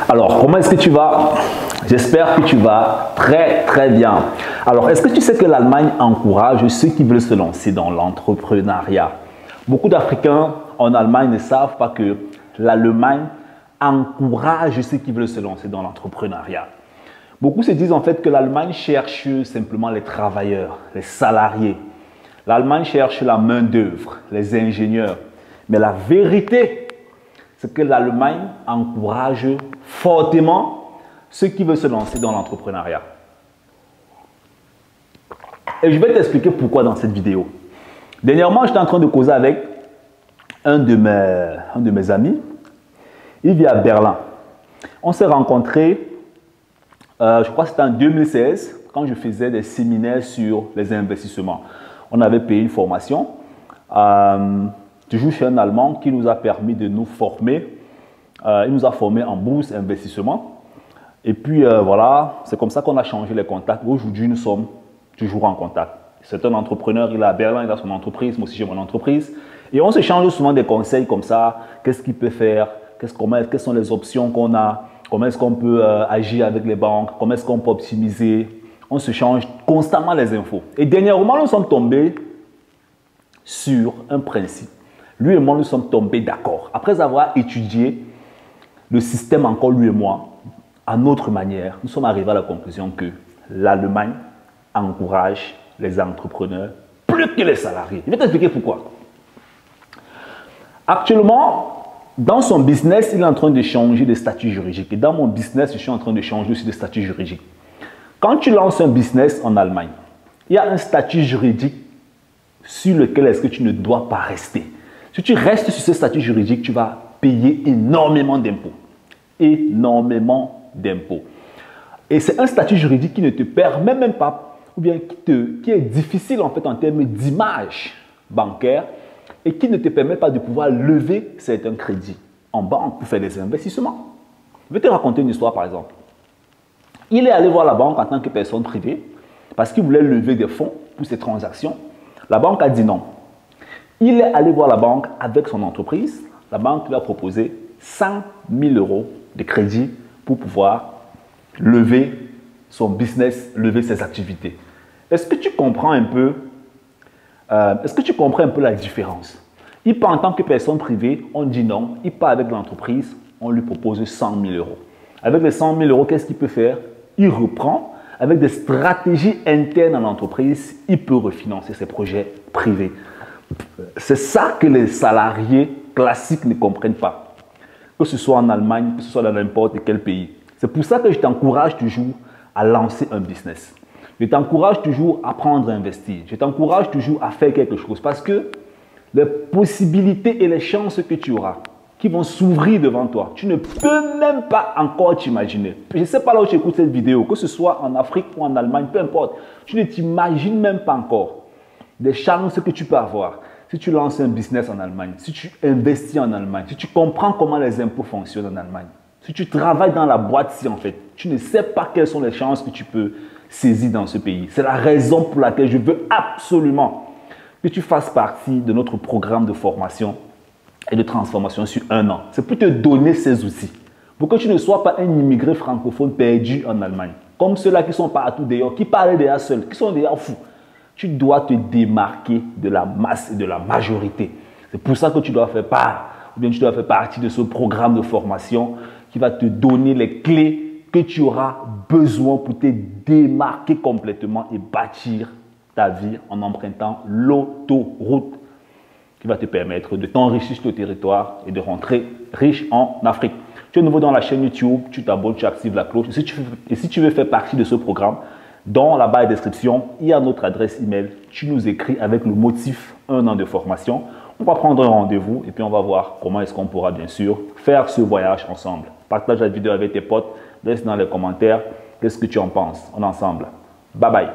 Alors, comment est-ce que tu vas? J'espère que tu vas très bien. Alors, est-ce que tu sais que l'Allemagne encourage ceux qui veulent se lancer dans l'entrepreneuriat? Beaucoup d'Africains en Allemagne ne savent pas que l'Allemagne encourage ceux qui veulent se lancer dans l'entrepreneuriat. Beaucoup se disent en fait que l'Allemagne cherche simplement les travailleurs, les salariés. L'Allemagne cherche la main-d'œuvre, les ingénieurs. Mais la vérité, c'est que l'Allemagne encourage fortement ceux qui veulent se lancer dans l'entrepreneuriat. Et je vais t'expliquer pourquoi dans cette vidéo. Dernièrement, j'étais en train de causer avec un de mes amis. Il vit à Berlin. On s'est rencontrés, je crois que c'était en 2016, quand je faisais des séminaires sur les investissements. On avait payé une formation, toujours chez un Allemand qui nous a permis de nous former. Il nous a formés en bourse investissement. Et puis voilà, c'est comme ça qu'on a changé les contacts. Aujourd'hui, nous sommes toujours en contact. C'est un entrepreneur, il est à Berlin, il a son entreprise, moi aussi j'ai mon entreprise. Et on se change souvent des conseils comme ça. Qu'est-ce qu'il peut faire? Quelles sont les options qu'on a? Comment est-ce qu'on peut agir avec les banques? Comment est-ce qu'on peut optimiser? On se change constamment les infos. Et dernièrement, nous sommes tombés sur un principe. Lui et moi, nous sommes tombés d'accord. Après avoir étudié le système encore lui et moi, à notre manière, nous sommes arrivés à la conclusion que l'Allemagne encourage les entrepreneurs plus que les salariés. Je vais t'expliquer pourquoi. Actuellement, dans son business, il est en train de changer de statut juridique. Et dans mon business, je suis en train de changer aussi de statut juridique. Quand tu lances un business en Allemagne, il y a un statut juridique sur lequel est-ce que tu ne dois pas rester. Si tu restes sur ce statut juridique, tu vas payer énormément d'impôts. Énormément d'impôts. Et c'est un statut juridique qui ne te permet même pas, ou bien qui est difficile en fait en termes d'image bancaire et qui ne te permet pas de pouvoir lever certains crédits en banque pour faire des investissements. Je vais te raconter une histoire par exemple. Il est allé voir la banque en tant que personne privée parce qu'il voulait lever des fonds pour ses transactions. La banque a dit non. Il est allé voir la banque avec son entreprise. La banque lui a proposé 100 000 € de crédit pour pouvoir lever son business, lever ses activités. Est-ce que tu comprends un peu, la différence? Il part en tant que personne privée, on dit non. Il part avec l'entreprise, on lui propose 100 000 €. Avec les 100 000 €, qu'est-ce qu'il peut faire? Il reprend. Avec des stratégies internes à l'entreprise, il peut refinancer ses projets privés. C'est ça que les salariés classiques ne comprennent pas. Que ce soit en Allemagne, que ce soit dans n'importe quel pays. C'est pour ça que je t'encourage toujours à lancer un business. Je t'encourage toujours à apprendre à investir. Je t'encourage toujours à faire quelque chose parce que les possibilités et les chances que tu auras qui vont s'ouvrir devant toi, tu ne peux même pas encore t'imaginer. Je ne sais pas là où tu écoutes cette vidéo, que ce soit en Afrique ou en Allemagne, peu importe. Tu ne t'imagines même pas encore des chances que tu peux avoir. Si tu lances un business en Allemagne, si tu investis en Allemagne, si tu comprends comment les impôts fonctionnent en Allemagne, si tu travailles dans la boîte-ci en fait, tu ne sais pas quelles sont les chances que tu peux saisir dans ce pays. C'est la raison pour laquelle je veux absolument que tu fasses partie de notre programme de formation et de transformation sur 1 an. C'est pour te donner ces outils. Pour que tu ne sois pas un immigré francophone perdu en Allemagne. Comme ceux-là qui sont partout d'ailleurs, qui parlent déjà seuls, qui sont déjà fous. Tu dois te démarquer de la masse et de la majorité. C'est pour ça que tu dois faire part, ou bien tu dois faire partie de ce programme de formation qui va te donner les clés que tu auras besoin pour te démarquer complètement et bâtir ta vie en empruntant l'autoroute qui va te permettre de t'enrichir sur le territoire et de rentrer riche en Afrique. Tu es nouveau dans la chaîne YouTube, tu t'abonnes, tu actives la cloche. Et si tu veux faire partie de ce programme, dans la barre de description, il y a notre adresse email. Tu nous écris avec le motif 1 an de formation. On va prendre un rendez-vous et puis on va voir comment est-ce qu'on pourra bien sûr faire ce voyage ensemble. Partage la vidéo avec tes potes, laisse dans les commentaires qu'est-ce que tu en penses. On est ensemble. Bye bye.